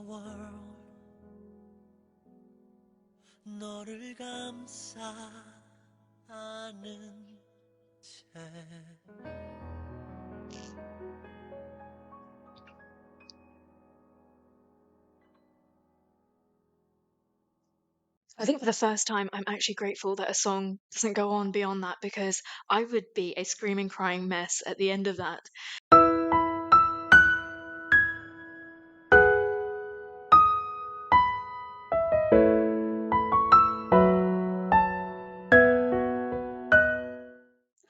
world 너를 감싸 안은 채 I think for the first time, I'm actually grateful that a song doesn't go on beyond that, because I would be a screaming, crying mess at the end of that.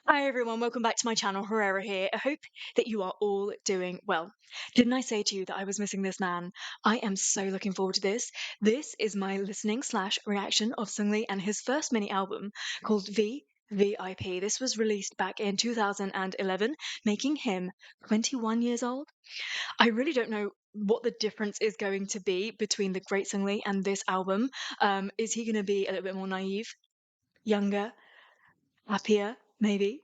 Hi everyone, welcome back to my channel. Herrera here. I hope that you are all doing well. Didn't I say to you that I was missing this man? I am so looking forward to this. This is my listening / reaction of Seungri and his first mini album called V.V.I.P. This was released back in 2011, making him 21 years old. I really don't know what the difference is going to be between the great Seungri and this album. Is he going to be a little bit more naive, younger, happier, maybe?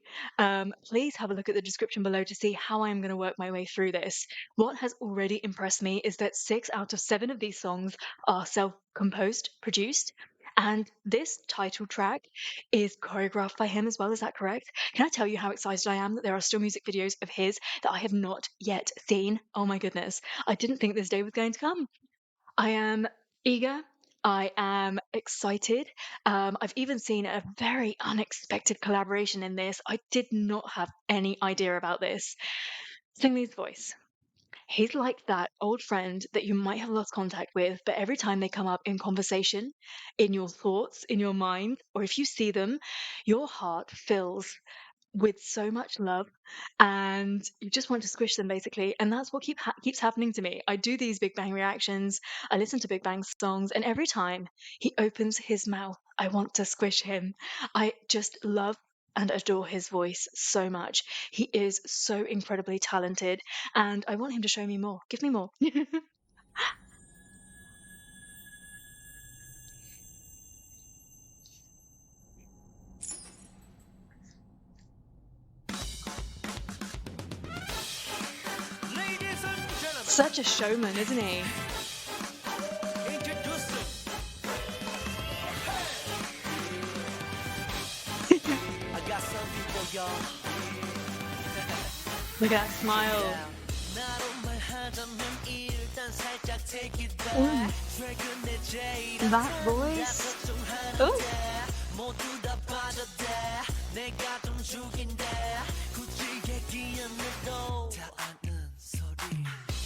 Please have a look at the description below to see how I'm going to work my way through this. What has already impressed me is that 6 out of 7 of these songs are self-composed, produced, and this title track is choreographed by him as well. Is that correct? Can I tell you how excited I am that there are still music videos of his that I have not yet seen? Oh my goodness. I didn't think this day was going to come. I am eager. I am excited. I've even seen a very unexpected collaboration in this. I did not have any idea about this. Seungri's voice. He's like that old friend that you might have lost contact with, but every time they come up in conversation, in your thoughts, in your mind, or if you see them, your heart fills with so much love and you just want to squish them, basically. And that's what keeps happening to me. I do these Big Bang reactions, I listen to Big Bang songs, and every time he opens his mouth, I want to squish him. I just love and adore his voice so much. He is so incredibly talented, and I want him to show me more. Give me more. Ladies and gentlemen, Such a showman, isn't he? introducing I got something for y'all. Look at that smile. 나로 말하자면 일단 살짝 take it back. 최근에 제일 That voice. Oh. 모두 다 빠졌대. 내가 좀 죽인데 굳이 얘기하면 다 아는 소리.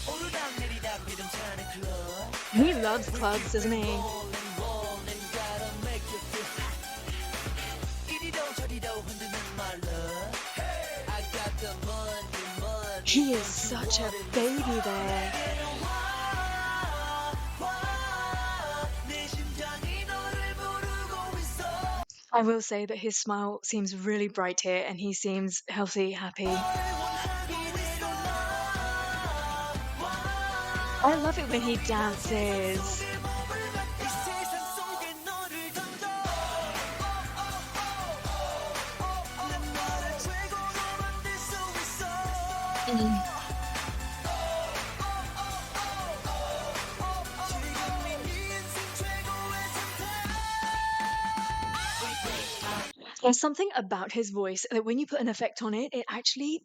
오르락 내리락 리듬 타는 club. He loves clubs, doesn't he? Rolling, rolling, gotta make you feel hot. 이리로 저리로 흔드는 my love. I got the money, money. He is such a baby there. 내 심장이 너를 부르고 있어. I will say that his smile seems really bright here and he seems healthy, happy. I love it when he dances. 이 세상 속에 너를 던져. 난 너를 최고로 만들 수 있어. 지금 네 인생 최고의 선택. There's something about his voice that when you put an effect on it, it actually,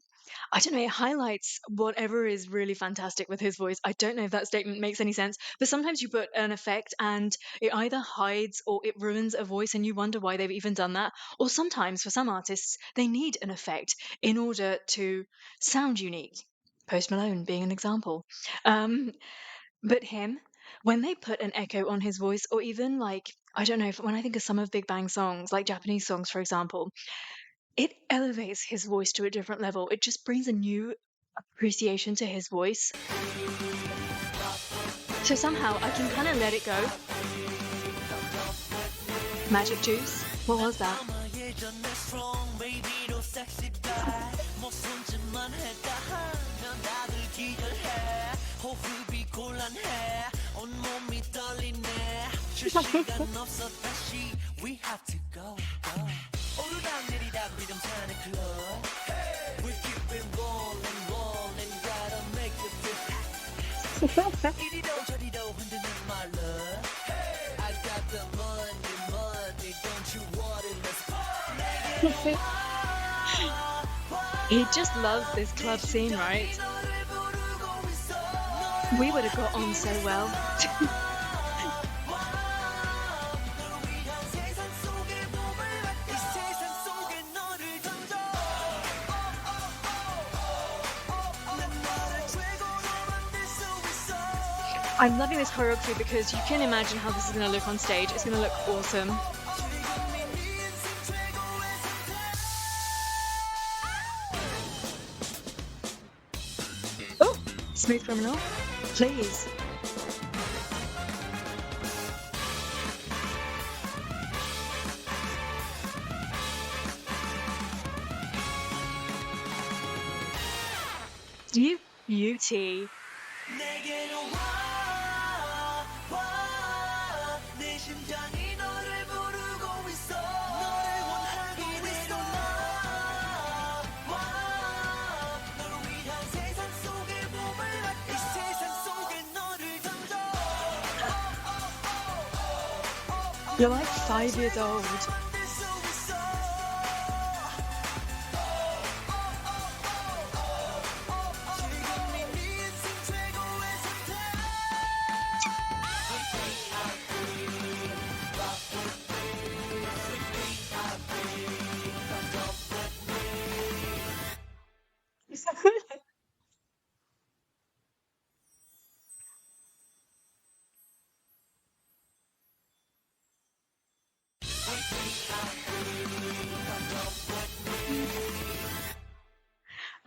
I don't know, it highlights whatever is really fantastic with his voice. I don't know if that statement makes any sense, but sometimes you put an effect and it either hides or it ruins a voice and you wonder why they've even done that. Or sometimes for some artists, they need an effect in order to sound unique. Post Malone being an example. But him, when they put an echo on his voice, or even like, I don't know, when I think of some of Big Bang songs, like Japanese songs, for example, it elevates his voice to a different level. It just brings a new appreciation to his voice. So somehow I can kind of let it go. Magic Juice? What was that? 예전에 strong baby로 sexy guy 못 손짓만 했다 하면 다들 기절해 호흡이 곤란해 온몸이 떨리네 쉴 시간 없어 다시 we have to go 오르락 내리락 리듬 타는 club we keep it rolling rolling gotta make it feel 이리로 저리로 He just loves this club scene, right? We would have got on so well. I'm loving this choreography because you can imagine how this is going to look on stage. It's going to look awesome. Oh, Smooth Criminal, please. You beauty. You're like 5 years old.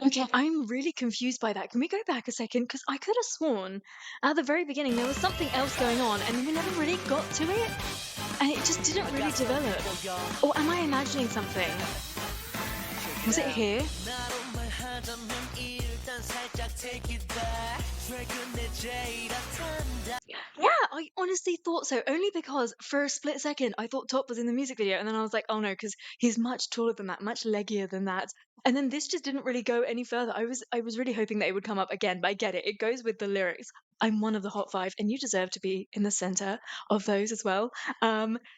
Okay, I'm really confused by that. Can we go back a second? Because I could have sworn at the very beginning there was something else going on and we never really got to it. And it just didn't really develop. Or am I imagining something? Was it here? Yeah, I honestly thought so. Only because for a split second I thought Top was in the music video, and then I was like, oh no, because he's much taller than that, much leggier than that. And then this just didn't really go any further. I was really hoping that it would come up again, but I get it. It goes with the lyrics. I'm one of the hot five, and you deserve to be in the center of those as well.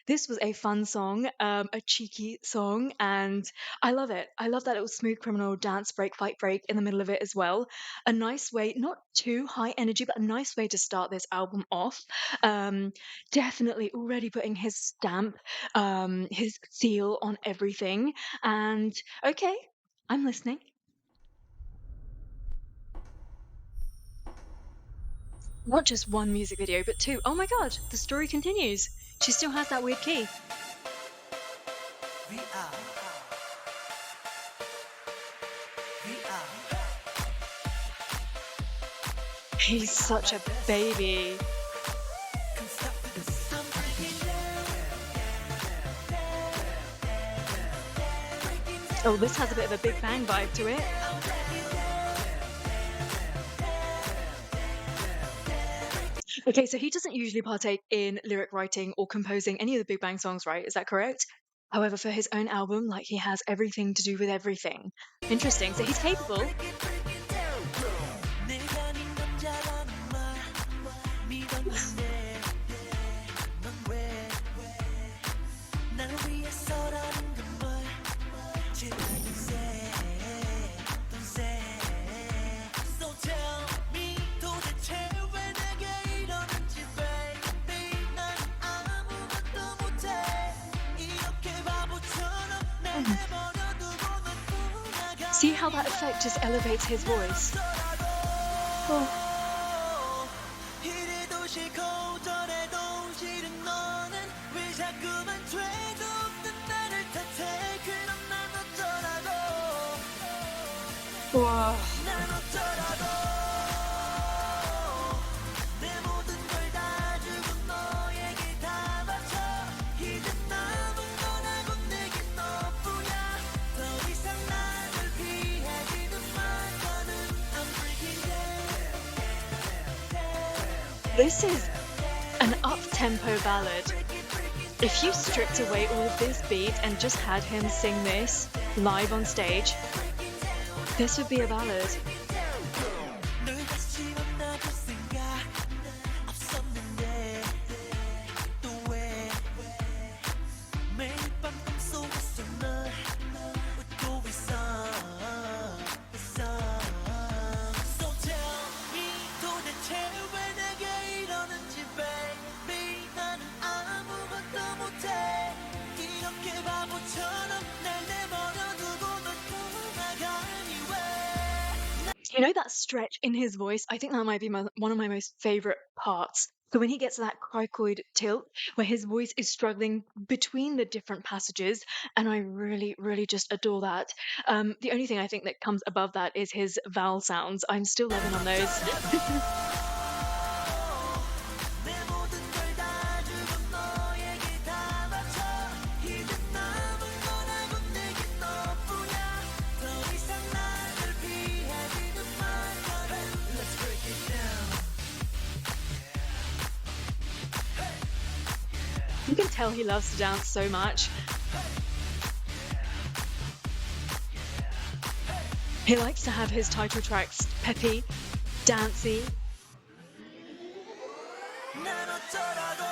This was a fun song, a cheeky song, and I love it. I love that it was smooth criminal dance break, fight break in the middle of it as well. A nice way, not too high energy, but a nice way to start this album off. Um, Definitely already putting his stamp, his seal on everything. And okay, I'm listening. Not just one music video, but two. Oh my god, the story continues. She still has that weird key. He's such a baby. Oh, this has a bit of a Big Bang vibe to it. Okay, so he doesn't usually partake in lyric writing or composing any of the Big Bang songs, right? Is that correct? However, for his own album, like he has everything to do with everything. Interesting. So he's capable. See how that effect just elevates his voice. Oh. Wow. This is an up-tempo ballad. If you stripped away all of this beat and just had him sing this live on stage, this would be a ballad. You know that stretch in his voice? I think that might be one of my most favorite parts. So when he gets to that cricoid tilt where his voice is struggling between the different passages, and I really, really just adore that. The only thing I think that comes above that is his vowel sounds. I'm still loving on those. 내 모든 걸 다 주고 너에게 다 바쳐 이제 남은 건 알고 내게 너뿐이야 더 이상 나를 피하지는 말거라 Let's break it down You can tell he loves to dance so much. He likes to have his title tracks peppy, dancey. 난 어쩌라고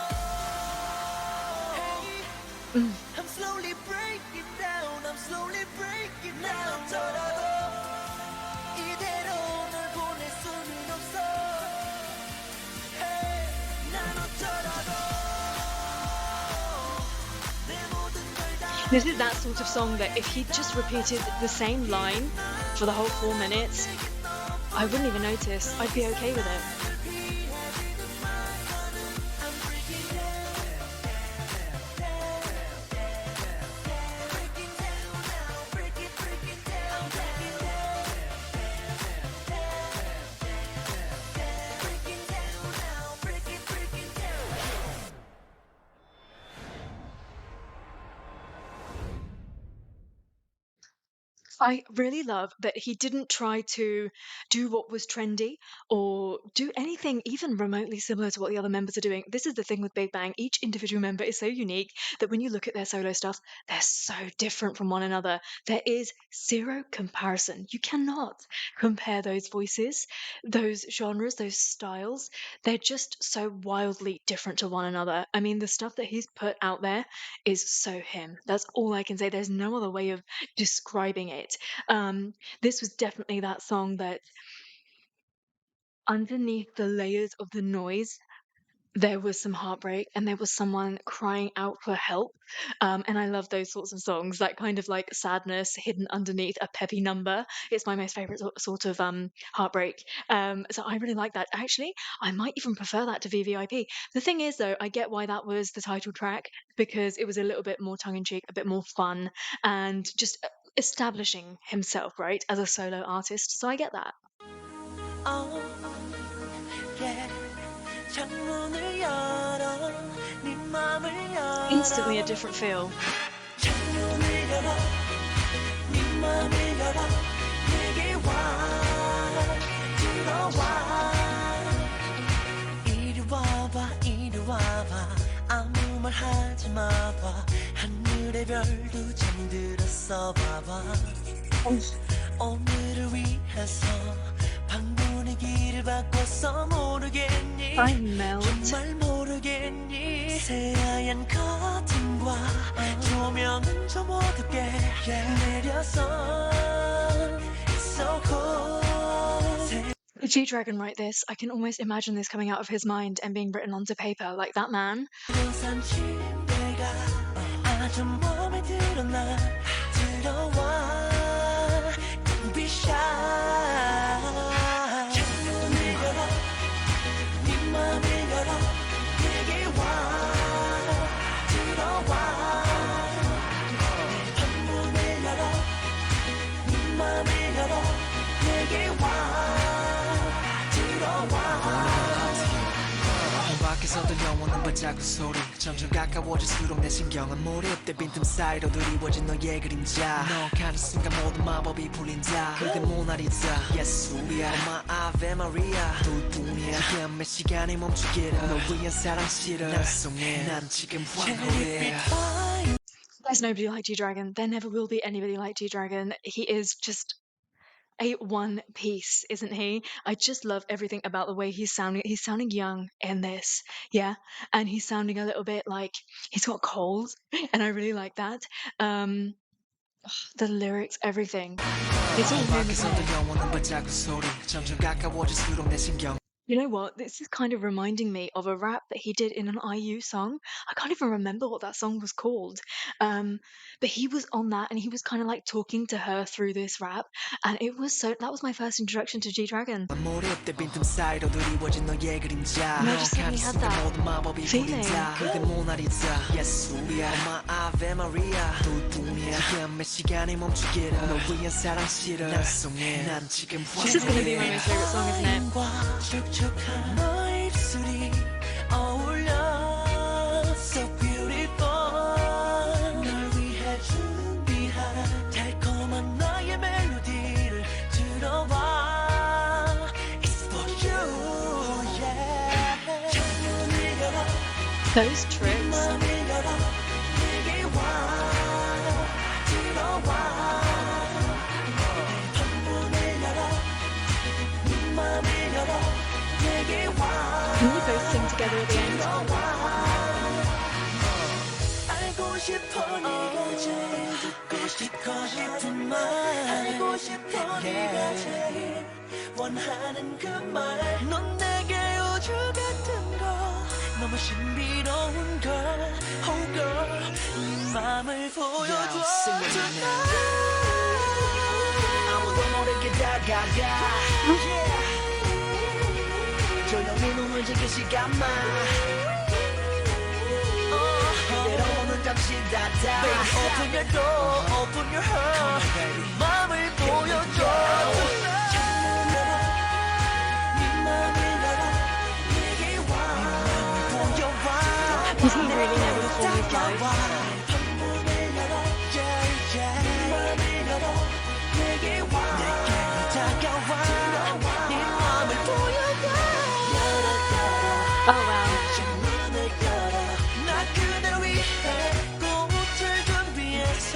I'm slowly breaking down I'm slowly breaking down 난 어쩌라고 이대로 널 보낼 수는 없어 난 어쩌라고 내 모든 걸 다 This is that sort of song that if he just repeated the same line for the whole 4 minutes, I wouldn't even notice. I'd be okay with it. I really love that he didn't try to do what was trendy or do anything even remotely similar to what the other members are doing. This is the thing with Big Bang. Each individual member is so unique that when you look at their solo stuff, they're so different from one another. There is zero comparison. You cannot compare those voices, those genres, those styles. They're just so wildly different to one another. I mean, the stuff that he's put out there is so him. That's all I can say. There's no other way of describing it. This was definitely that song that underneath the layers of the noise, there was some heartbreak and there was someone crying out for help. And I love those sorts of songs, that kind of like sadness hidden underneath a peppy number. It's my most favorite sort of heartbreak. So I really like that. Actually, I might even prefer that to V.V.I.P. The thing is, though, I get why that was the title track because it was a little bit more tongue in cheek, a bit more fun, and just establishing himself, right, as a solo artist. So I get that. Oh, yeah. 창문을 열어 네 맘을 열어 Instantly a different feel. 창문을 열어 네 맘을 열어 내게 와 들어와 이리 와봐 이리 와봐 아무 말 하지 마봐 하늘의 별도 잠들었어 봐봐 오늘을 위해서 방문의 바꿨어 모르겠니 I melt. 정말 모르겠니 새하얀 커튼과 조명은 좀 어둡게 내려서 So cold Did G-Dragon write this? I can almost imagine this coming out of his mind and being written onto paper, like that man. 산 침대가 아주 맘에 들어 나 들어와 Don't be shy 창문을 열어 네 맘을 열어 내게 와 들어와 창문을 열어 네 맘을 열어 내게 와 들어와 밖에서 들려오는 발자국 소리 점점 가까워질수록 내 신경은 몰입돼 빈틈 사이로 드리워진 너의 그림자 너 가는 순간 모든 마법이 풀린다 그대 모나리자 예수야 엄마 아베 마리아 둘뿐이야 이게 몇 시간이 멈추기를 널 위한 사랑 실을 난 송해 난 지금 환호해 There's nobody like G-Dragon. There never will be anybody like G-Dragon. He is just a one piece, isn't he? I just love everything about the way he's sounding. He's sounding young in this, yeah, and he's sounding a little bit like he's got cold, and I really like that. The lyrics, everything. It's all him, isn't it? 밖에서 들려오는 발자국 소리 점점 가까워질수록 내 신경 You know what? This is kind of reminding me of a rap that he did in an IU song. I can't even remember what that song was called. Um, but he was on that and he was kind of like talking to her through this rap. And it was so, that was my first introduction to G Dragon. 모래때 빈틈 사이로 드리워진 너의 그림자 And I just suddenly had that 모든 마법이 feeling. 그림자 그대 모나리자 예수야 엄마 아베 마리아 뚜뚜이야 시간 몇 시간이 멈추기를 너 위한 사랑 실을 난 송해 난 지금 This is going to be my most favorite song, isn't it? 축축한 너의 입술이 어울려 So beautiful 널 위해 준비한 달콤한 나의 멜로디를 들어봐 It's for you, yeah 창문을 열어 Those tricks. 맘을 열어 내게 와 들어와 내 방문을 열어 네 맘을 열어 내게 와 Can you both sing together at the end? 알고 싶어 네가 제일 듣고 싶은 말 알고 싶어 네가 제일 원하는 그 말 넌 내게 우주 같은 거 너무 신비로운 걸 Oh girl 네 맘을 보여줘 아무도 모르게 다가가 조용히 눈을 지kin 시간만 그대로 오는 잠시 닫아 Baby open your door, open your heart 네 맘을 보여줘 창문 열어 네 맘을 열어 내게 와 보여와 Does he really know the full of life? 창문을 열어 yeah, yeah. 네 맘을 열어 내게 와 내게 다가와 네 맘을 보여와 Oh wow. 창문을 열어 나 그대 위해 꽃을 준비했어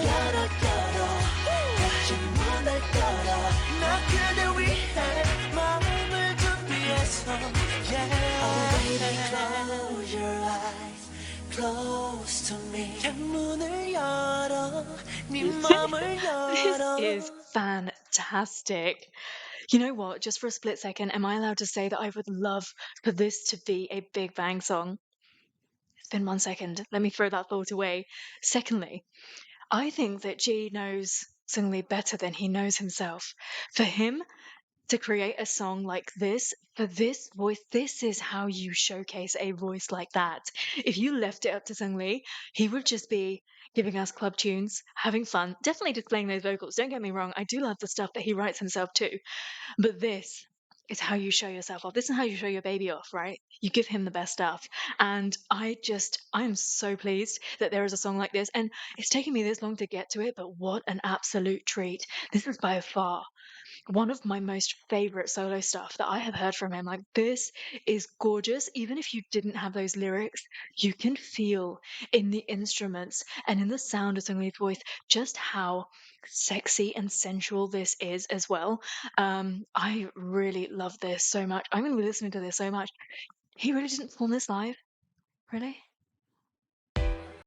열어 창문을 열어 나 그대 위해 마음을 준비했어 Yeah Oh baby close your eyes Close to me 창문을 열어 네 맘을 This 열어 is fantastic. You know what? Just for a split second, am I allowed to say that I would love for this to be a Big Bang song? It's been 1 second. Let me throw that thought away. Secondly, I think that G knows Seungri better than he knows himself. For him to create a song like this, for this voice, this is how you showcase a voice like that. If you left it up to Seungri, he would just be giving us club tunes, having fun, definitely displaying those vocals. Don't get me wrong, I do love the stuff that he writes himself too. But this is how you show yourself off. This is how you show your baby off, right? You give him the best stuff. And I'm so pleased that there is a song like this. And it's taken me this long to get to it, but what an absolute treat. This is by far one of my most favorite solo stuff that I have heard from him. Like, this is gorgeous. Even if you didn't have those lyrics, you can feel in the instruments and in the sound of Seungri's voice just how sexy and sensual this is as well. I really love this so much. I'm going to be listening to this so much. He really didn't perform this live, really?